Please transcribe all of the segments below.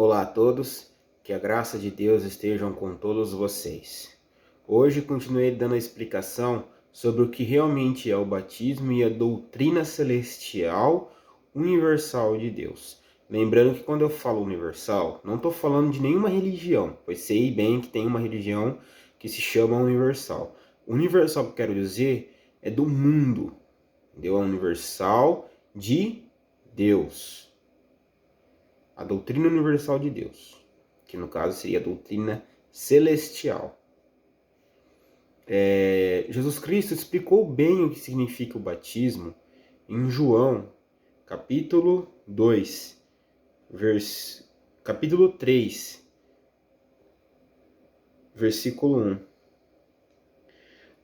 Olá a todos, que a graça de Deus esteja com todos vocês. Hoje continuei dando a explicação sobre o que realmente é o batismo e a doutrina celestial universal de Deus. Lembrando que quando eu falo universal, não estou falando de nenhuma religião, pois sei bem que tem uma religião que se chama universal. Universal que eu quero dizer é do mundo, entendeu? É universal de Deus. A doutrina universal de Deus, que no caso seria a doutrina celestial. Jesus Cristo explicou bem o que significa o batismo em João, capítulo 2, capítulo 3, versículo 1.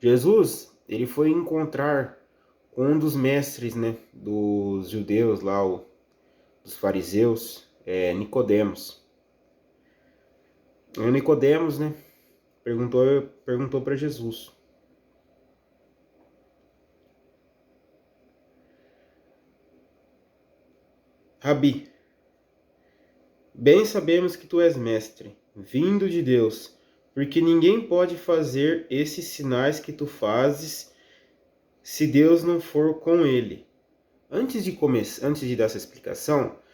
Jesus, ele foi encontrar com um dos mestres, dos judeus lá, dos fariseus, Nicodemos. O Nicodemos, perguntou para Jesus: Rabi, bem sabemos que tu és mestre, vindo de Deus, porque ninguém pode fazer esses sinais que tu fazes se Deus não for com ele. Antes de dar essa explicação,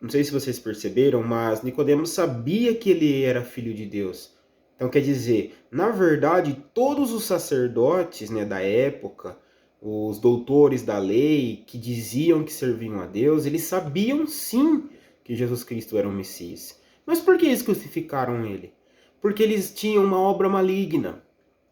não sei se vocês perceberam, mas Nicodemos sabia que ele era filho de Deus. Então quer dizer, na verdade, todos os sacerdotes, da época, os doutores da lei que diziam que serviam a Deus, eles sabiam sim que Jesus Cristo era o Messias. Mas por que eles crucificaram ele? Porque eles tinham uma obra maligna,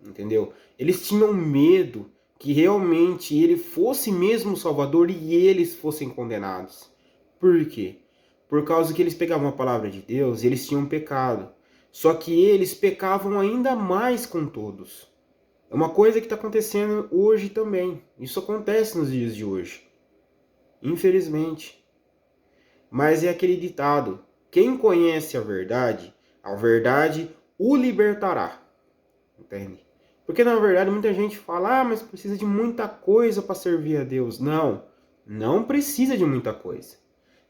entendeu? Eles tinham medo que realmente ele fosse mesmo o Salvador e eles fossem condenados. Por quê? Por causa que eles pegavam a palavra de Deus e eles tinham pecado. Só que eles pecavam ainda mais com todos. É uma coisa que está acontecendo hoje também. Isso acontece nos dias de hoje. Infelizmente. Mas é aquele ditado: quem conhece a verdade o libertará. Entende? Porque na verdade muita gente fala: mas precisa de muita coisa para servir a Deus. Não, não precisa de muita coisa.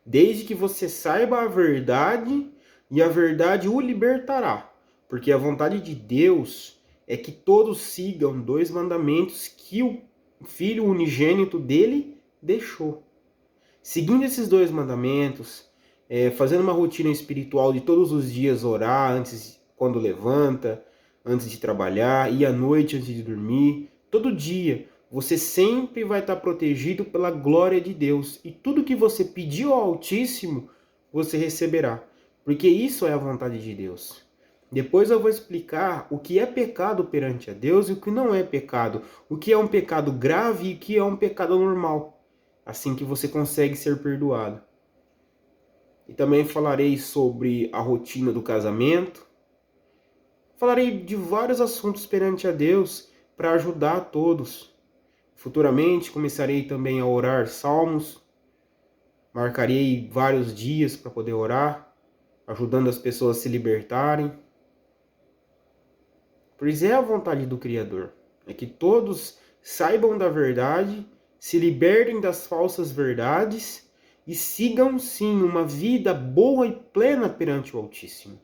Desde que você saiba a verdade e a verdade o libertará. Porque a vontade de Deus é que todos sigam 2 mandamentos que o Filho unigênito dele deixou. Seguindo esses 2 mandamentos, fazendo uma rotina espiritual de todos os dias orar quando levanta, antes de trabalhar e à noite antes de dormir, todo dia, você sempre vai estar protegido pela glória de Deus. E tudo que você pediu ao Altíssimo, você receberá. Porque isso é a vontade de Deus. Depois eu vou explicar o que é pecado perante a Deus e o que não é pecado. O que é um pecado grave e o que é um pecado normal. Assim que você consegue ser perdoado. E também falarei sobre a rotina do casamento. Falarei de vários assuntos perante a Deus para ajudar a todos. Futuramente começarei também a orar salmos, marcarei vários dias para poder orar, ajudando as pessoas a se libertarem. Pois é a vontade do Criador, é que todos saibam da verdade, se libertem das falsas verdades e sigam sim uma vida boa e plena perante o Altíssimo.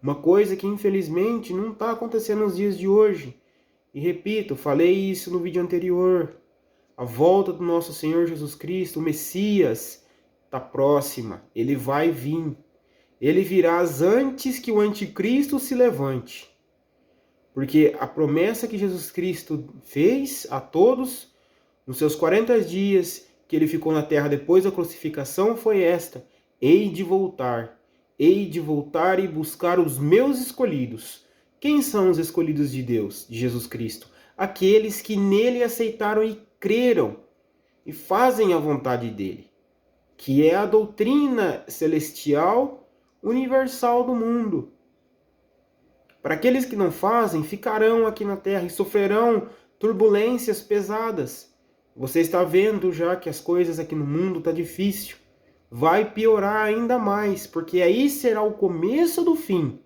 Uma coisa que infelizmente não está acontecendo nos dias de hoje. E repito, falei isso no vídeo anterior. A volta do nosso Senhor Jesus Cristo, o Messias, está próxima. Ele vai vir. Ele virá antes que o anticristo se levante. Porque a promessa que Jesus Cristo fez a todos, nos seus 40 dias que ele ficou na terra depois da crucificação, foi esta: hei de voltar e buscar os meus escolhidos. Quem são os escolhidos de Deus, de Jesus Cristo? Aqueles que nele aceitaram e creram e fazem a vontade dele, que é a doutrina celestial universal do mundo. Para aqueles que não fazem, ficarão aqui na terra e sofrerão turbulências pesadas. Você está vendo já que as coisas aqui no mundo estão difíceis. Vai piorar ainda mais, porque aí será o começo do fim,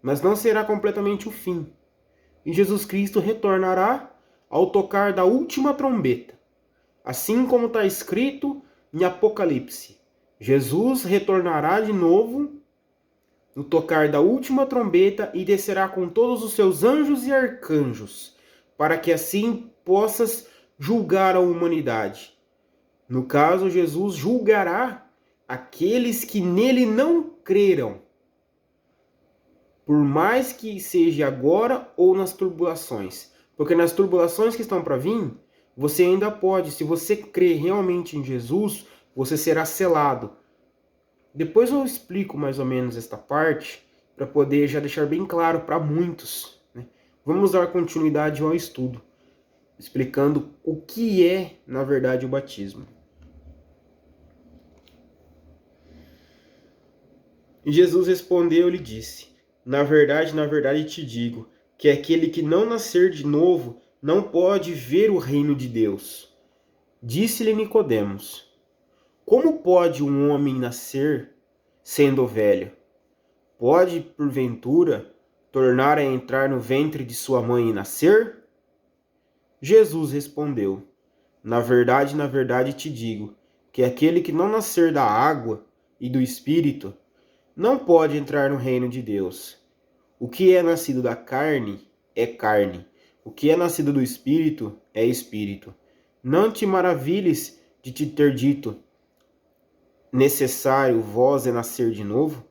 mas não será completamente o fim. E Jesus Cristo retornará ao tocar da última trombeta, assim como está escrito em Apocalipse. Jesus retornará de novo no tocar da última trombeta e descerá com todos os seus anjos e arcanjos, para que assim possas julgar a humanidade. No caso, Jesus julgará aqueles que nele não creram, por mais que seja agora ou nas tribulações. Porque nas tribulações que estão para vir, você ainda pode, se você crer realmente em Jesus, você será selado. Depois eu explico mais ou menos esta parte, para poder já deixar bem claro para muitos, né? Vamos dar continuidade ao estudo, explicando o que é, na verdade, o batismo. E Jesus respondeu e lhe disse: na verdade te digo, que aquele que não nascer de novo não pode ver o reino de Deus. Disse-lhe Nicodemos: como pode um homem nascer sendo velho? Pode, porventura, tornar a entrar no ventre de sua mãe e nascer? Jesus respondeu: na verdade te digo, que aquele que não nascer da água e do Espírito não pode entrar no reino de Deus. O que é nascido da carne é carne, o que é nascido do Espírito é Espírito. Não te maravilhes de te ter dito: necessário vós é nascer de novo?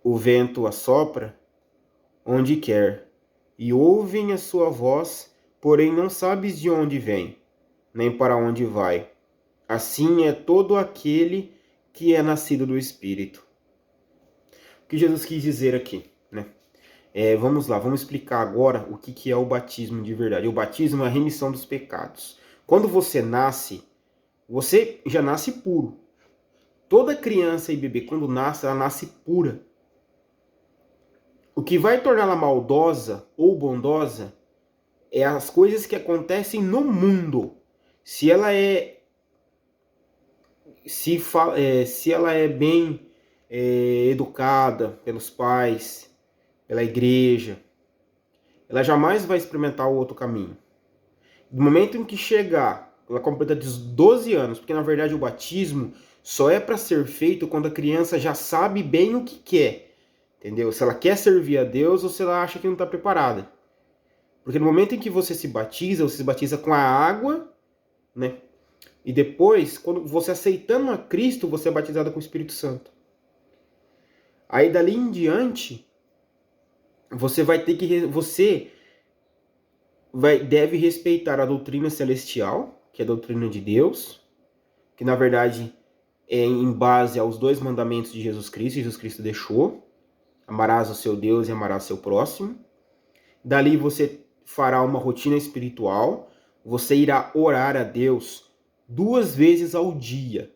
O vento assopra onde quer, e ouvem a sua voz, porém não sabes de onde vem, nem para onde vai. Assim é todo aquele que é nascido do Espírito. O que Jesus quis dizer aqui, né? Vamos lá, vamos explicar agora o que é o batismo de verdade. O batismo é a remissão dos pecados. Quando você nasce, você já nasce puro. Toda criança e bebê, quando nasce, ela nasce pura. O que vai torná-la maldosa ou bondosa é as coisas que acontecem no mundo. Se ela é se ela é bem educada pelos pais, pela igreja, ela jamais vai experimentar o outro caminho. No momento em que chegar, ela completa 12 anos, porque na verdade o batismo só é para ser feito quando a criança já sabe bem o que quer, entendeu? Se ela quer servir a Deus ou se ela acha que não está preparada. Porque no momento em que você se batiza com a água, né? E depois, quando você aceitando a Cristo, você é batizado com o Espírito Santo. Aí dali em diante, você vai ter que deve respeitar a doutrina celestial, que é a doutrina de Deus, que na verdade é em base aos 2 mandamentos de Jesus Cristo. Jesus Cristo deixou: amarás o seu Deus e amarás o seu próximo. Dali você fará uma rotina espiritual, você irá orar a Deus 2 vezes ao dia,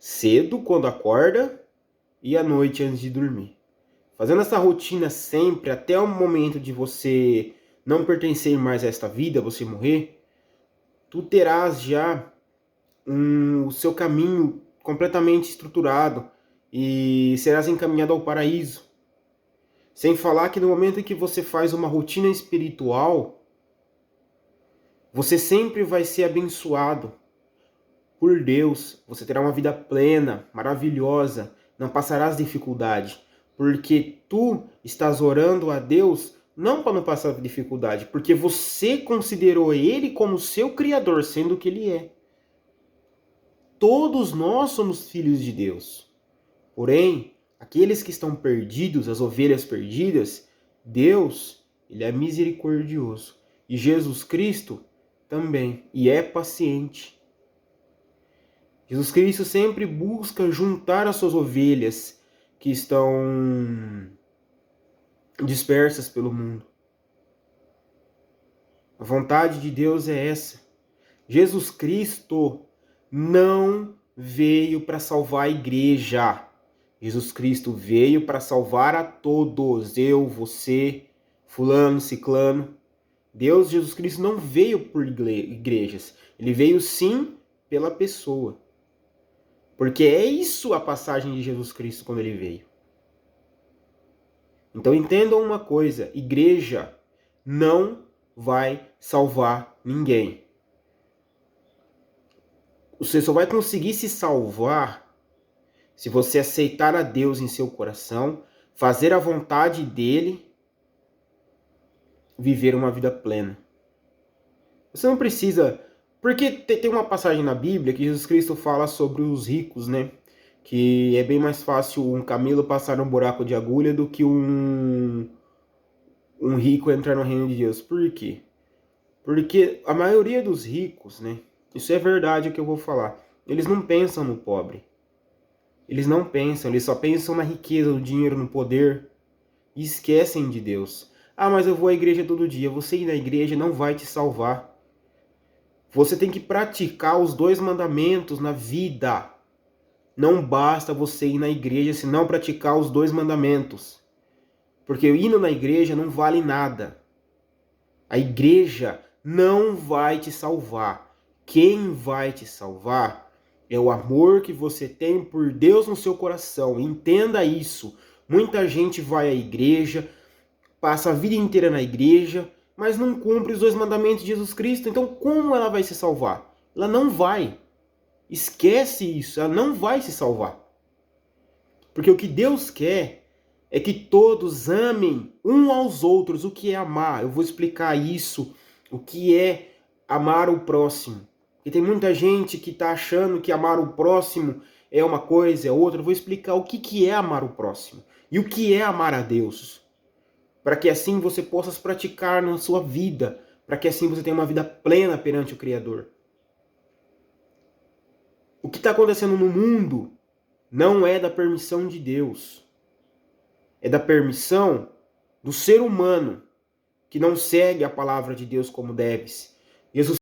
cedo quando acorda e à noite antes de dormir. Fazendo essa rotina sempre, até o momento de você não pertencer mais a esta vida, você morrer, tu terás já o seu caminho completamente estruturado e serás encaminhado ao paraíso. Sem falar que no momento em que você faz uma rotina espiritual, você sempre vai ser abençoado por Deus. Você terá uma vida plena, maravilhosa, não passarás dificuldade, porque tu estás orando a Deus não para não passar dificuldade, porque você considerou Ele como seu Criador, sendo o que Ele é. Todos nós somos filhos de Deus. Porém, aqueles que estão perdidos, as ovelhas perdidas, Deus, Ele é misericordioso. E Jesus Cristo também, e é paciente. Jesus Cristo sempre busca juntar as suas ovelhas que estão dispersas pelo mundo. A vontade de Deus é essa. Jesus Cristo não veio para salvar a igreja. Jesus Cristo veio para salvar a todos. Eu, você, fulano, ciclano. Jesus Cristo não veio por igrejas. Ele veio sim pela pessoa. Porque é isso a passagem de Jesus Cristo quando ele veio. Então entendam uma coisa: igreja não vai salvar ninguém. Você só vai conseguir se salvar se você aceitar a Deus em seu coração, fazer a vontade dele, viver uma vida plena. Você não precisa... Porque tem uma passagem na Bíblia que Jesus Cristo fala sobre os ricos, né? Que é bem mais fácil um camelo passar num buraco de agulha do que um rico entrar no reino de Deus. Por quê? Porque a maioria dos ricos, né? Isso é verdade o que eu vou falar. Eles não pensam no pobre. Eles não pensam, eles só pensam na riqueza, no dinheiro, no poder. E esquecem de Deus. Ah, mas eu vou à igreja todo dia. Você ir na igreja não vai te salvar. Você tem que praticar os 2 mandamentos na vida. Não basta você ir na igreja se não praticar os 2 mandamentos. Porque indo na igreja não vale nada. A igreja não vai te salvar. Quem vai te salvar é o amor que você tem por Deus no seu coração. Entenda isso. Muita gente vai à igreja, passa a vida inteira na igreja, mas não cumpre os 2 mandamentos de Jesus Cristo. Então como ela vai se salvar? Ela não vai. Esquece isso, ela não vai se salvar. Porque o que Deus quer é que todos amem um aos outros. O que é amar? Eu vou explicar isso. O que é amar o próximo? Porque tem muita gente que está achando que amar o próximo é uma coisa, é outra. Eu vou explicar o que é amar o próximo. E o que é amar a Deus. Para que assim você possa praticar na sua vida. Para que assim você tenha uma vida plena perante o Criador. O que está acontecendo no mundo não é da permissão de Deus. É da permissão do ser humano que não segue a palavra de Deus como deve. Jesus